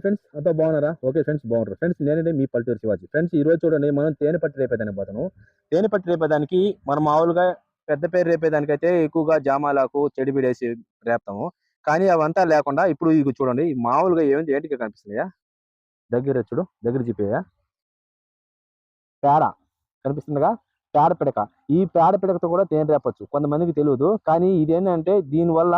Friends అంతా బాగున్నారా? Okay friends బాగున్నారు. ఫ్రెండ్స్ నేనంటే మీ పల్లెటూరు శివాజీ. ఫ్రెండ్స్ ఈ రోజు చూడండి మనం తేనె పట్టు రేపేదానికి పోతాను. తేనె పట్టు రేపేదానికి మనం మామూలుగా పెద్ద పేరు రేపేదానికైతే ఎక్కువగా జామాలాకు చెడిబిడేసి రేపుతాము. కానీ అవంతా లేకుండా ఇప్పుడు ఇవి చూడండి మామూలుగా ఏంటిగా కనిపిస్తున్నాయా? దగ్గర చూడు, దగ్గర చూపియా పేడ కనిపిస్తుందిగా, పేడ పిడక. ఈ పేడ పిడకతో కూడా తేనె రేపొచ్చు. కొంతమందికి తెలియదు, కానీ ఇదేంటంటే దీనివల్ల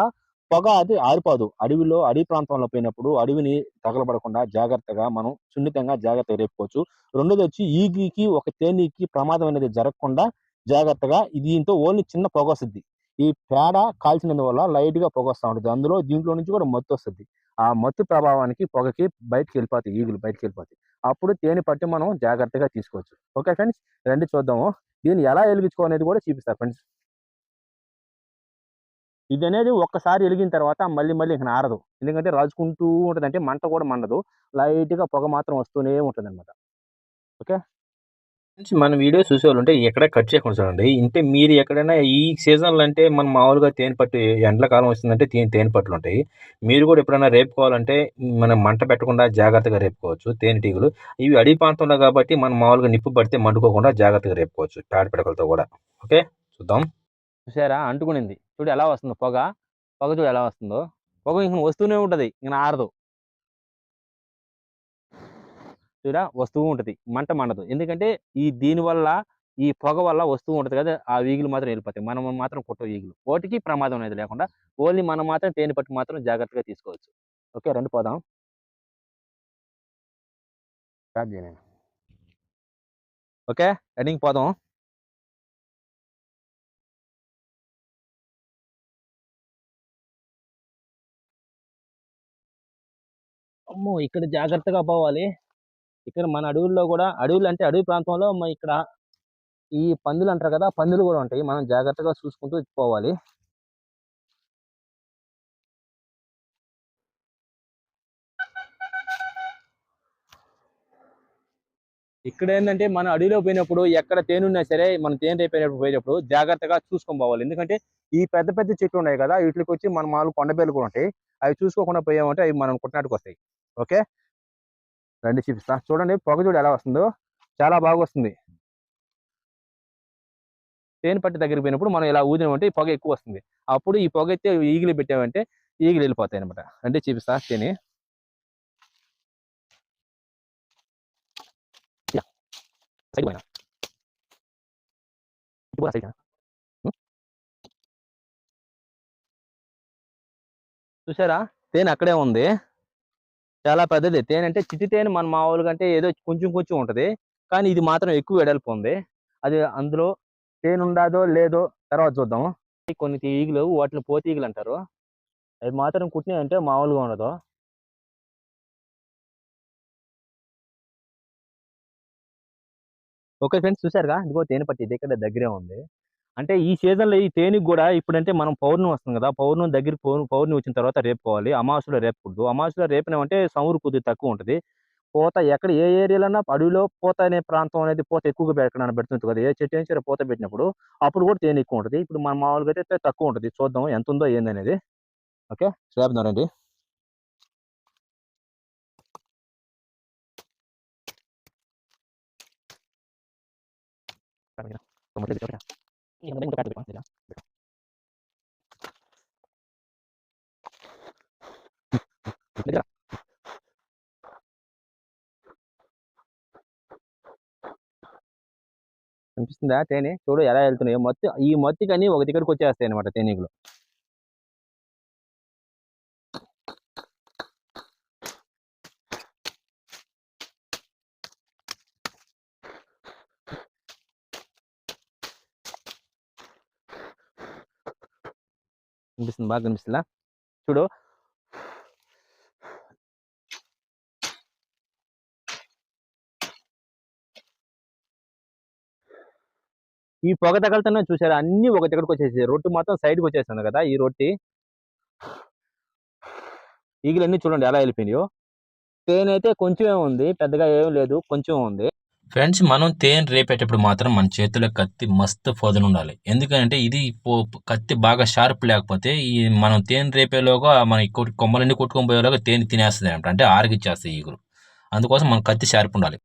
పొగ అది ఆరిపోదు. అడవి ప్రాంతంలో పోయినప్పుడు అడవిని తగలబడకుండా జాగ్రత్తగా మనం సున్నితంగా జాగ్రత్తగా రేపుకోవచ్చు. రెండోది వచ్చి ఈగికి ఒక తేనీకి ప్రమాదం అనేది జరగకుండా జాగ్రత్తగా దీంతో ఓన్లీ చిన్న పొగ వస్తుంది. ఈ పేడ కాల్చినందువల్ల లైట్ గా పొగ వస్తూ ఉంటుంది. దీంట్లో నుంచి కూడా మత్తు వస్తుంది. ఆ మత్తు ప్రభావానికి పొగకి బయటకు వెళ్ళిపోతాయి, ఈగులు బయటకు వెళ్ళిపోతాయి. అప్పుడు తేనె పట్టి మనం జాగ్రత్తగా తీసుకోవచ్చు. ఓకే ఫ్రెండ్స్, రండి చూద్దాము. దీన్ని ఎలా వెలిగించుకోనేది కూడా చూపిస్తారు ఫ్రెండ్స్. ఇది అనేది ఒక్కసారి వెలిగిన తర్వాత మళ్ళీ మళ్ళీ ఇంక ఆరదు. ఎందుకంటే రాజుకుంటూ ఉంటుంది, అంటే మంట కూడా మండదు. లైట్ గా పొగ మాత్రం వస్తూనే ఉంటుంది అనమాట. ఓకే మన వీడియో చూసేవాళ్ళు ఉంటే ఎక్కడ కట్ చేయకుండా చూడండి. అంటే మీరు ఎక్కడైనా ఈ సీజన్లో అంటే మనం మామూలుగా తేనె పట్టు ఎండాకాలం వస్తుందంటే తేనె పట్టులు ఉంటాయి. మీరు కూడా ఎప్పుడైనా రేపుకోవాలంటే మనం మంట పెట్టకుండా జాగ్రత్తగా రేపుకోవచ్చు తేనెటీగలు. ఇవి అడవి ప్రాంతంలో కాబట్టి మనం మామూలుగా నిప్పు పడితే మండుకోకుండా జాగ్రత్తగా రేపుకోవచ్చు పేడ పిడకలతో కూడా. ఓకే చూద్దాం. చూసారా, అంటుకునింది చూడు ఎలా వస్తుందో పొగ. పొగ చూడు ఎలా వస్తుందో. పొగ ఇంక వస్తూనే ఉంటది, ఇంక ఆరదు. చూడా వస్తూ ఉంటుంది, మంట మండదు. ఎందుకంటే దీనివల్ల ఈ పొగ వల్ల వస్తూ ఉంటుంది కదా, ఆ ఈగులు మాత్రం వెళ్ళిపోతాయి. మనం మాత్రం కుట్టవు ఈగులు. వాటికి ప్రమాదం అనేది లేకుండా ఓన్లీ మనం మాత్రం తేనె పట్టు మాత్రం జాగ్రత్తగా తీసుకోవచ్చు. ఓకే రండి పోదాం. స్టార్ట్ చేయను. ఓకే రన్నింగ్ పోదాం. అమ్మో ఇక్కడ జాగ్రత్తగా పోవాలి. ఇక్కడ మన అడవుల్లో కూడా, అడవులు అంటే అడవి ప్రాంతంలో ఇక్కడ ఈ పందులు అంటారు కదా, పందులు కూడా ఉంటాయి. మనం జాగ్రత్తగా చూసుకుంటూ పోవాలి. ఇక్కడ ఏంటంటే మన అడవిలో పోయినప్పుడు ఎక్కడ తేనె ఉన్నా సరే, మనం తేనె రేపేటప్పుడు పోయేటప్పుడు జాగ్రత్తగా చూసుకొని పోవాలి. ఎందుకంటే ఈ పెద్ద పెద్ద చెట్లు ఉన్నాయి కదా, వీటికి వచ్చి మన మామూలు కొండబేలు కూడా ఉంటాయి. అవి చూసుకోకుండా పోయామంటే అవి మనం కుట్టినట్టుకు వస్తాయి. ఓకే రండి చూపిస్తా. చూడండి పొగ చూడు ఎలా వస్తుందో, చాలా బాగా వస్తుంది. తేనె పట్టి దగ్గరికి పోయినప్పుడు మనం ఇలా ఊదినామంటే ఈ పొగ ఎక్కువ వస్తుంది. అప్పుడు ఈ పొగ అయితే ఈగిలి పెట్టామంటే ఈగిలి వెళ్ళిపోతాయి అనమాట. అంటే చూపిస్తా తేనె. సైడ్ పోయినా చూసారా, తేనె అక్కడే ఉంది. చాలా పెద్దది తేనె. అంటే చిట్టి తేనె మన మామూలుగా అంటే ఏదో కొంచెం కొంచెం ఉంటది, కానీ ఇది మాత్రం ఎక్కువ వెడల్పు ఉంది. అది అందులో తేనె ఉండదో లేదో తర్వాత చూద్దాము. కొన్ని ఈగలు వాటిని పోతి ఈగలు అంటారు. అవి మాత్రం కుట్టినాయి అంటే మామూలుగా ఉండదు. ఓకే ఫ్రెండ్స్ చూసారుగా, ఇదిగో తేనె పట్టి ఇది ఇక్కడ దగ్గరే ఉంది. అంటే ఈ సీజన్లో ఈ తేనెకి కూడా ఇప్పుడంటే మనం పౌర్ణమి వస్తుంది కదా, పౌర్ణమి దగ్గర పౌర్ణమి వచ్చిన తర్వాత రేపుకోవాలి. అమావాస్యలో రేపకూడదు. అమావాస్యలో రేపినామంటే సౌరు కొద్దిగా తక్కువ ఉంటుంది. పూత ఎక్కడ ఏ ఏరియాలో అడవిలో పూత అనే ప్రాంతం అనేది పూత ఎక్కువగా ఎక్కడైనా పెడుతుంది కదా, ఏ చెట్టు అయినా సరే పూత పెట్టినప్పుడు అప్పుడు కూడా తేనె ఎక్కువ ఉంటుంది. ఇప్పుడు మన మామూలుగా అయితే తక్కువ ఉంటుంది. చూద్దాం ఎంత ఉందో ఏందనేది. ఓకే చూద్దాం. కనిపిస్తుందా తేనె? చూడు ఎలా వెళ్తున్నాయో. ఈ మత్తికని ఒక దగ్గరికి వచ్చేస్తాయి అనమాట తేనెలు. కనిపిస్తుంది, బాగా కనిపిస్తుందా? చూడు ఈ పొగ తగలుతున్నా చూసారా, అన్ని ఒక దగ్గరకు వచ్చేసి రొట్టు మాత్రం సైడ్కి వచ్చేస్తుంది కదా. ఈ రొట్టి ఈగలన్నీ చూడండి ఎలా వెళ్ళిపోయినాయో. తేనె అయితే కొంచెమే ఉంది, పెద్దగా ఏం లేదు, కొంచెం ఉంది. ఫ్రెండ్స్ మనం తేనె రేపేటప్పుడు మాత్రం మన చేతిలో కత్తి మస్తు పదునుండాలి. ఎందుకంటే ఇది కత్తి బాగా షార్ప్ లేకపోతే ఈ మనం తేనె రేపేలోగా మన ఈ కొమ్మలన్నీ కొట్టుకొని పోయేలోగా తేనె తినేస్తదనమాట. అంటే ఆరగిచ్చేస్తాయి ఈగలు. అందుకోసం మన కత్తి షార్ప్ ఉండాలి.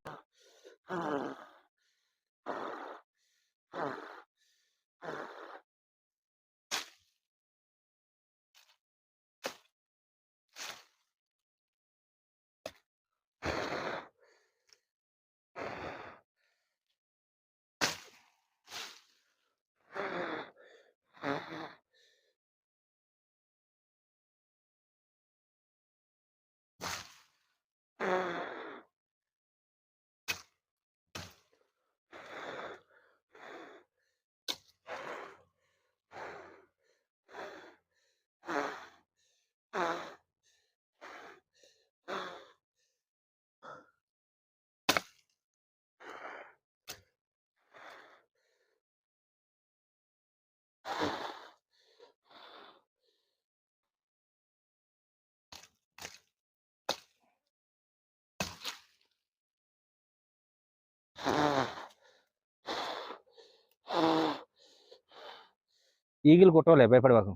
ఈగలు కుట్టవలే, భయపడవాకు.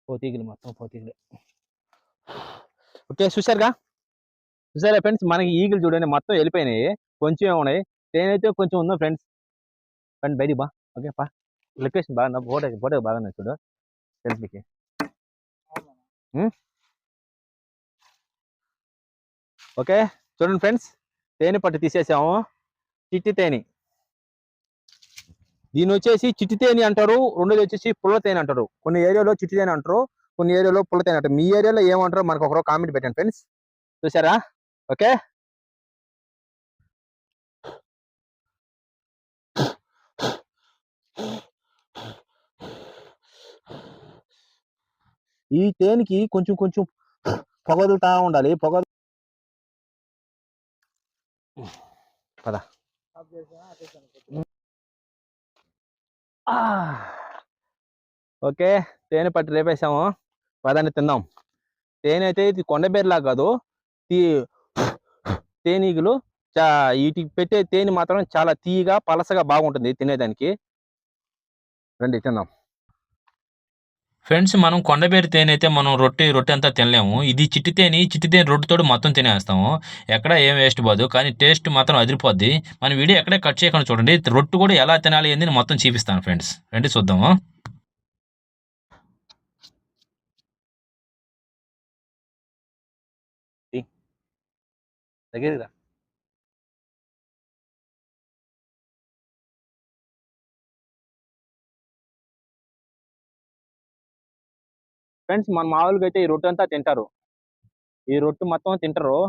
పోతీగలు మొత్తం పోతీగలే. ఓకే, చూసారుగా ఫ్రెండ్స్, మనకి ఈగలు చూడండి మొత్తం వెళ్ళిపోయినాయి. కొంచెం ఉన్నాయి, తేనైతే కొంచెం ఉందా ఫ్రెండ్స్. ఫ్రెండ్ బయటికి బా. ఓకే పా. లొకేషన్ బాగా ఫోటో బాగా చూడు సెల్ఫీకి. ఓకే చూడండి ఫ్రెండ్స్, తేనె పట్టు తీసేసాము. చిట్టి తేనె, దీని వచ్చేసి చిట్టి తేనె అంటారు. రెండోది వచ్చేసి పుల్ల తేనె అంటారు. కొన్ని ఏరియాలో చిట్టి తేనె అంటారు, కొన్ని ఏరియాలో పుల్ల తేనె అంటారు. మీ ఏరియాలో ఏమంటారో మనకు ఒకరో కామెంట్ పెట్టండి ఫ్రెండ్స్. చూసారా? ఓకే, ఈ తేనెకి కొంచెం కొంచెం పొగ వదులుతా ఉండాలి. పొగ పద. ఓకే, తేనె పట్టు రేపేసాము. పదాన్ని తిందాం. తేనె అయితే ఇది కొండబేరులా కాదు, తేనీగలు వీటికి పెట్టే తేనె మాత్రం చాలా తీయగా పలసగా బాగుంటుంది తినేదానికి. రండి తిందాం. ఫ్రెండ్స్ మనం కొండబేరు తేనె అయితే మనం రొట్టె అంతా తినలేము. ఇది చిట్టి తేనె రొట్టెతోటి మొత్తం తినేస్తాము. ఎక్కడ ఏం వేస్ట్ పోదు, కానీ టేస్ట్ మాత్రం అదిరిపోద్ది. మన వీడియో ఎక్కడే కట్ చేయకుండా చూడండి. రొట్టు కూడా ఎలా తినాలి అని నేను మొత్తం చూపిస్తాను ఫ్రెండ్స్. రండి చూద్దాము. దగ్గరగా ఫ్రెండ్స్, మన మామూలుగా అయితే ఈ రొట్టె అంతా తింటారు. ఈ రొట్టె మొత్తం తింటారు.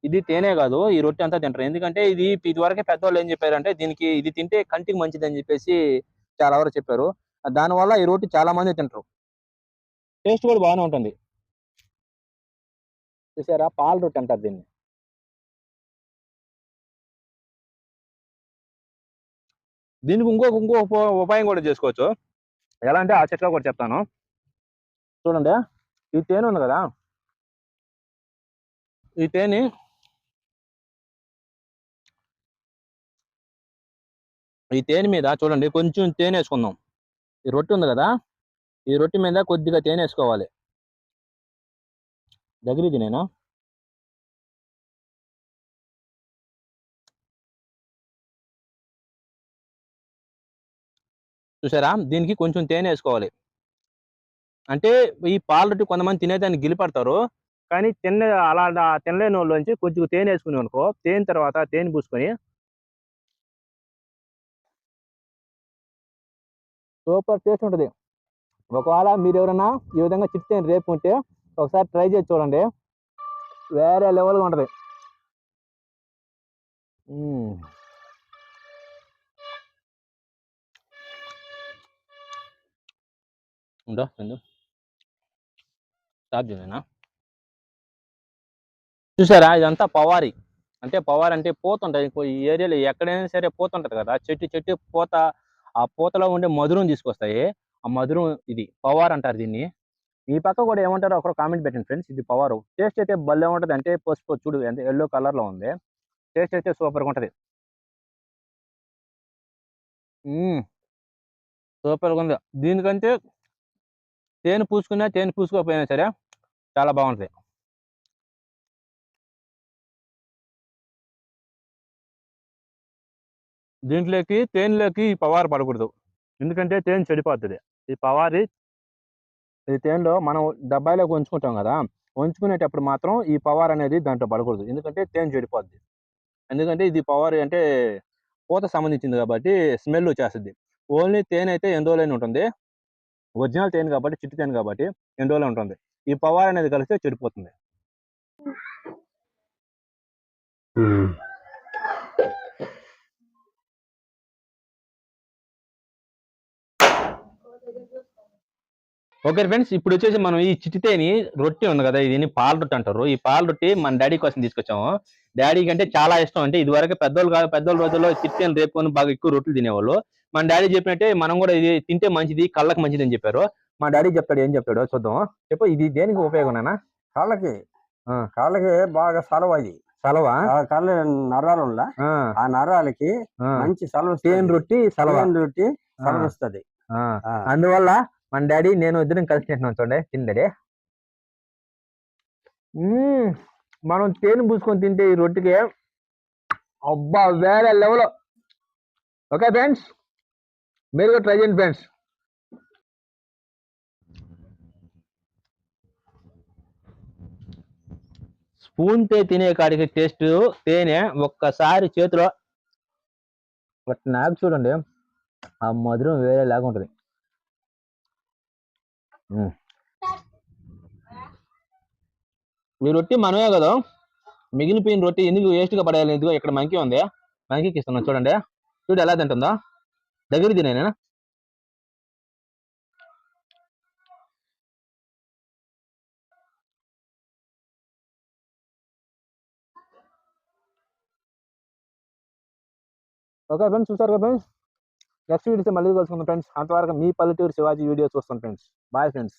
ఇది తేనె కాదు, ఈ రొట్టె అంతా తింటారు. ఎందుకంటే ఇది వరకే పెద్దవాళ్ళు ఏం చెప్పారంటే దీనికి ఇది తింటే కంటికి మంచిది అని చెప్పేసి చాలా వరకు చెప్పారు. దానివల్ల ఈ రొట్టె చాలా మంది తింటారు. టేస్ట్ కూడా బాగానే ఉంటుంది. చూసారా, పాల రొట్టె అంటారు దీన్ని. దీనికి ఇంకో ఉపాయం కూడా చేసుకోవచ్చు. ఎలా అంటే ఆ చెట్లో కూడా చెప్తాను. చూడండి, ఈ తేనె ఉంది కదా, ఈ తేనె మీద చూడండి కొంచెం తేనె వేసుకుందాం. ఈ రొట్టె ఉంది కదా, ఈ రొట్టె మీద కొద్దిగా తేనె వేసుకోవాలి. దగ్గరికి నేను చూసారా, దీనికి కొంచెం తేనె వేసుకోవాలి. అంటే ఈ పాల రొట్టె కొంతమంది తినేదాన్ని గిలిపడతారు, కానీ అలా తినలేని వాళ్ళలోంచి కొద్దిగా తేనె వేసుకుని అనుకో, తర్వాత తేనె పూసుకొని సూపర్ టేస్ట్ ఉంటుంది. ఒకవేళ మీరు ఎవరైనా ఈ విధంగా చిట్టి తేనె రేపుకుంటే ఒకసారి ట్రై చేసి చూడండి, వేరే లెవెల్గా ఉంటుంది. మ్మ్. ఉందా చందు స్టాప్ చేయనా చూసారా ఇదంతా పవారి అంటే పవారి అంటే పోత ఉంటుంది ఈ ఏరియాలో ఎక్కడైనా సరే పోత ఉంటుంది కదా చెట్టు చెట్టు పోత ఆ పూతలో ఉండే మధురం తీసుకొస్తాయి ఆ మధురం ఇది పవార్ అంటారు దీన్ని ఈ పక్క కూడా ఏమంటారో ఒకరు కామెంట్ పెట్టండి ఫ్రెండ్స్ ఇది పవారు టేస్ట్ అయితే భలే ఉంటుంది అంటే పసుపు చూడు అంటే ఎల్లో కలర్ లో ఉంది టేస్ట్ అయితే సూపర్గా ఉంటుంది సూపర్గా ఉంది దీనికంటే తేనె పూసుకున్నా తేనె పూసుకోకపోయినా సరే చాలా బాగుంటుంది దీంట్లోకి తేనెలోకి ఈ పవారు పడకూడదు ఎందుకంటే తేనె చెడిపోతుంది ఈ పవారి ఈ తేనెలో మనం డబ్బాయిలోకి ఉంచుకుంటాం కదా ఉంచుకునేటప్పుడు మాత్రం ఈ పవార్ అనేది దాంట్లో పడకూడదు ఎందుకంటే తేనె చెడిపోద్ది ఎందుకంటే ఇది పవార్ అంటే పూత సంబంధించింది కాబట్టి స్మెల్ వచ్చేస్తుంది ఓన్లీ తేనె అయితే ఎన్ని రోజులైనా ఉంటుంది ఒరిజినల్ తేనె కాబట్టి చిట్టి తేనె కాబట్టి ఎన్ని రోజులు ఉంటుంది ఈ పవార్ అనేది కలిస్తే చెడిపోతుంది ఓకే ఫ్రెండ్స్ ఇప్పుడు వచ్చేసి మనం ఈ చిటితేని రొట్టె ఉంది కదా ఇది పాల రొట్టె అంటారు ఈ పాల రొట్టె మన డాడీ కోసం తీసుకొచ్చాము డాడీకి అంటే చాలా ఇష్టం అంటే ఇది వరకు పెద్దోళ్ళు కాదు పెద్దోళ్ళ రోజుల్లో చిటితేని రేపుకొని బాగా ఎక్కువ రొట్టెలు తినేవాళ్ళు మన డాడీ చెప్పినట్టే మనం కూడా ఇది తింటే మంచిది కళ్ళకి మంచిది అని చెప్పారు మా డాడీ చెప్తాడు ఏం చెప్తాడో చూద్దాం చెప్పు ఇది దేనికి ఉపయోగం కాళ్ళకి కాళ్ళకి బాగా సలవ అది సలవా కాళ్ళ నరాలు ఆ నరాలకి మంచి సలవ తేనె రొట్టి సలవా రొట్టి సలవ వస్తుంది అందువల్ల మన డాడీ నేను ఇద్దరం కలిసి తింటున్నాం చూడండి తిండి మనం తేనె పూసుకొని తింటే ఈ రొట్టెకి అబ్బా వేరే లెవెల్ ఓకే ఫ్రెండ్స్ మీరు కూడా ట్రై చేయండి ఫ్రెండ్స్ స్పూన్ తే తినే కాడికి టేస్ట్ తేనె ఒక్కసారి చేతిలో నాకు చూడండి ఆ మధురం వేరే లాగా ఉంటుంది ఈ రొట్టి మనమే కదా మిగిలిపోయిన రొట్టి ఎందుకు వేస్ట్గా పడేయాలి ఎందుకు ఇక్కడ మంకీ ఉంది మంకీకి ఇస్తున్నాను చూడండి చూడు ఎలా తింటుందో దగ్గర తినేనా ఓకే ఫ్రెండ్స్ చూసారు కదా ఫ్రెండ్స్ నెక్స్ట్ వీడియోస్ మళ్ళీ కలుసుకుందాం ఫ్రెండ్స్ అంతవరకు మీ పల్లెటూరు శివాజీ వీడియో చూస్తాం ఫ్రెండ్స్ బాయ్ ఫ్రెండ్స్